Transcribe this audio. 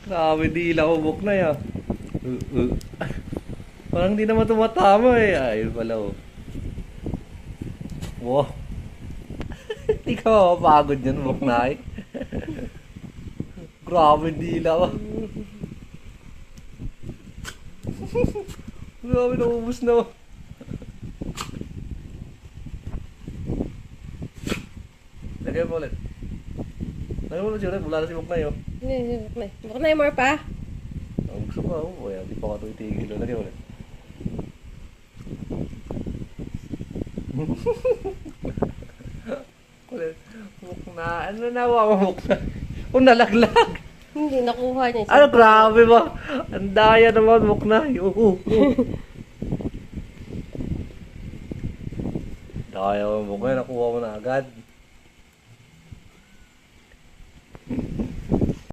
Grabe, dila ko buk na yan. Parang di naman tumatama eh. Ayun pala oh. Wow. Di ka mapapagod yan, buk na eh. Grabe, dila ko. Grabe, naubos na oh. Lagyan mo ulit. Lagyan mo ulit siya ulit. Wala na si buk na yun. Buk na more pa. Ang gusto ko, oh, boy, hindi pa ka ito itigil. Lagyan ulit. Ulit. Buk na. Ano na muk na? Oh, nalaglag. Hindi nakuha niya. Ano, grabe ba? Ang daya naman, buk na. Daya mo, buk na. Nakuha mo na agad.